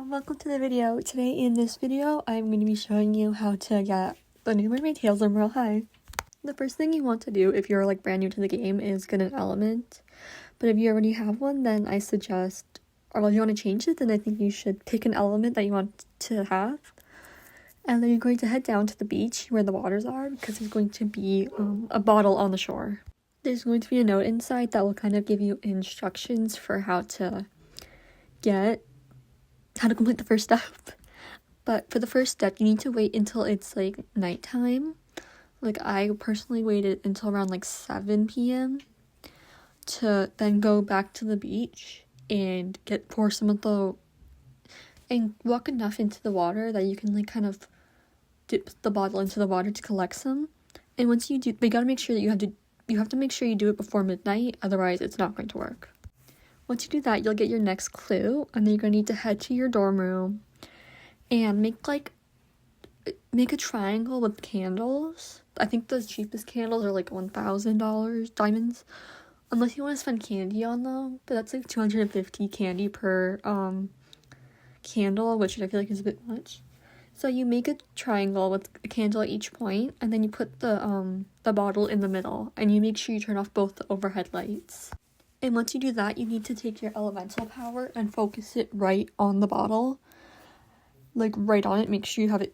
Welcome to the video. Today in this video, I'm going to be showing you how to get the new mermaid tails in Royale High. The first thing you want to do if you're brand new to the game is get an element. But if you already have one, then I suggest, or if you want to change it, then I think you should pick an element that you want to have. And then you're going to head down to the beach where the waters are, because there's going to be a bottle on the shore. There's going to be a note inside that will kind of give you instructions for how to complete the first step. But for the first step, you need to wait until it's nighttime. I personally waited until around 7 p.m. to then go back to the beach and pour some of the and walk enough into the water that you can kind of dip the bottle into the water to collect some. And once you do, you gotta make sure that you have to make sure you do it before midnight, otherwise it's not going to work. Once you do that, you'll get your next clue, and then you're going to need to head to your dorm room and make a triangle with candles. I think the cheapest candles are $1,000 diamonds, unless you want to spend candy on them, but that's 250 candy per candle, which I feel like is a bit much. So you make a triangle with a candle at each point, and then you put the bottle in the middle, and you make sure you turn off both the overhead lights. And once you do that, you need to take your elemental power and focus it right on the bottle. Right on it. Make sure you have it,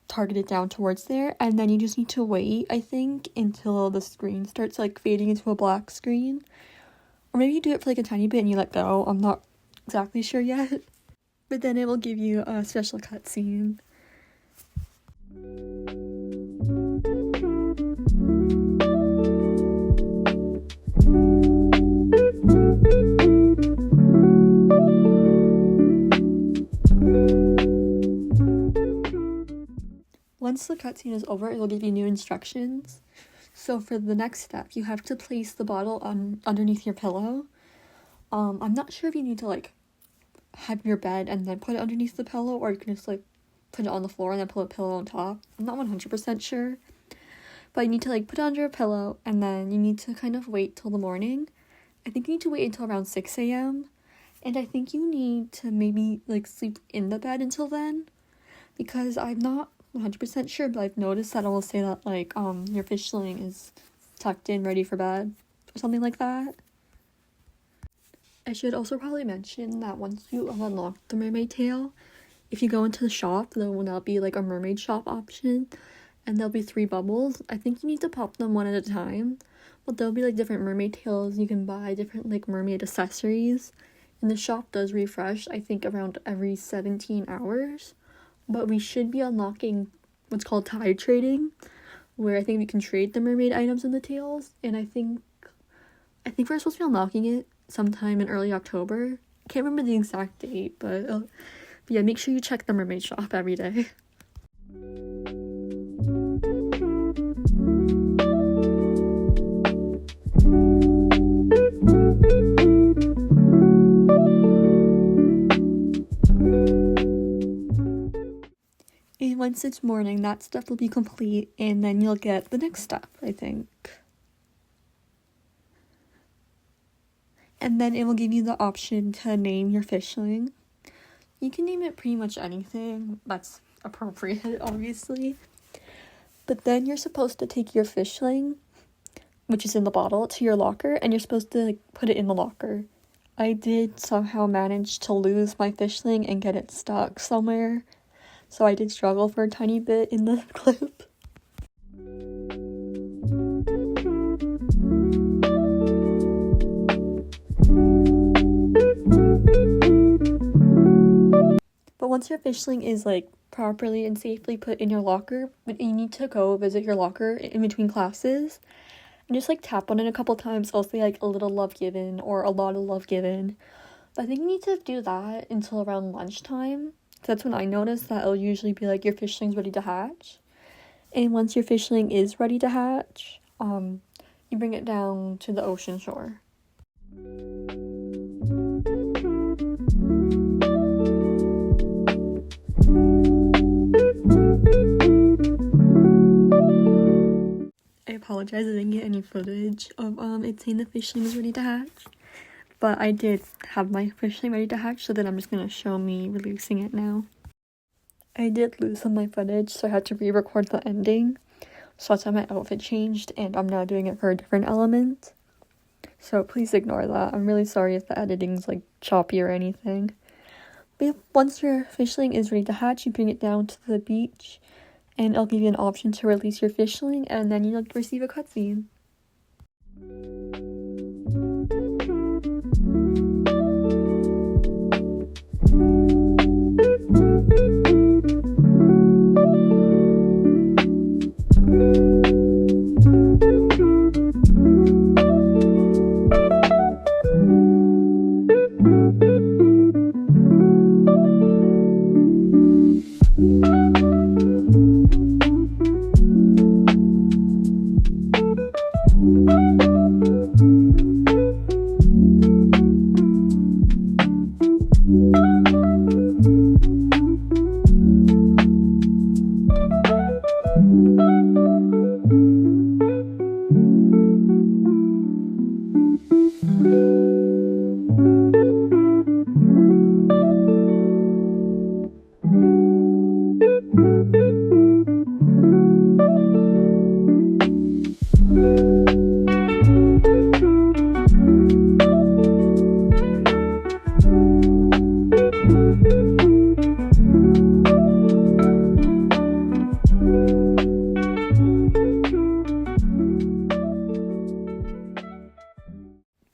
targeted down towards there. And then you just need to wait, I think, until the screen starts, fading into a black screen. Or maybe you do it for, a tiny bit and you let go. I'm not exactly sure yet. But then it will give you a special cutscene. Once the cutscene is over, it will give you new instructions. So for the next step, you have to place the bottle underneath your pillow. I'm not sure if you need to have your bed and then put it underneath the pillow, or you can just put it on the floor and then put a pillow on top. I'm not 100% sure, but you need to put it under a pillow, and then you need to kind of wait till the morning. I think you need to wait until around 6 a.m. and I think you need to maybe sleep in the bed until then, because I'm not 100% sure, but I've noticed that it will say that your fishling is tucked in ready for bed or something like that. I should also probably mention that once you unlock the mermaid tail, if you go into the shop, there will now be a mermaid shop option, and there'll be 3 bubbles. I think you need to pop them one at a time, but there'll be different mermaid tails. You can buy different mermaid accessories, and the shop does refresh, I think, around every 17 hours. But we should be unlocking what's called tide trading, where I think we can trade the mermaid items and the tails. And I think we're supposed to be unlocking it sometime in early October. I can't remember the exact date, but yeah, make sure you check the mermaid shop every day. And once it's morning, that step will be complete, and then you'll get the next step, I think. And then it will give you the option to name your fishling. You can name it pretty much anything that's appropriate, obviously. But then you're supposed to take your fishling, which is in the bottle, to your locker, and you're supposed to put it in the locker. I did somehow manage to lose my fishling and get it stuck somewhere, so I did struggle for a tiny bit in the clip. But once your fishling is properly and safely put in your locker, you need to go visit your locker in between classes and just tap on it a couple times. It'll say a little love given or a lot of love given. But I think you need to do that until around lunchtime. That's when I noticed that it'll usually be your fishling's ready to hatch. And once your fishling is ready to hatch, you bring it down to the ocean shore. I apologize, I didn't get any footage of it saying the fishling is ready to hatch. but I did have my fishing ready to hatch, so then I'm just gonna show me releasing it now. I did lose some of my footage, so I had to re-record the ending. So that's how my outfit changed, and I'm now doing it for a different element. So please ignore that. I'm really sorry if the editing's like choppy or anything. But yeah, once your fishling is ready to hatch, you bring it down to the beach, and it'll give you an option to release your fishling, and then you'll receive a cutscene.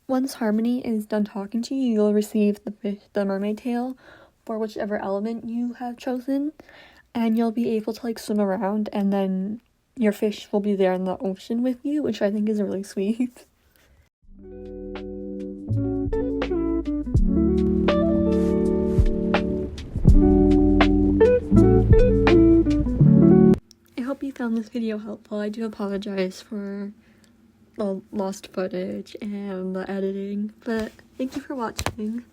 Once Harmony is done talking to you, you'll receive the mermaid tail for whichever element you have chosen, and you'll be able to like swim around, and then your fish will be there in the ocean with you, which I think is really sweet. I hope you found this video helpful. I do apologize for the lost footage and the editing, but thank you for watching.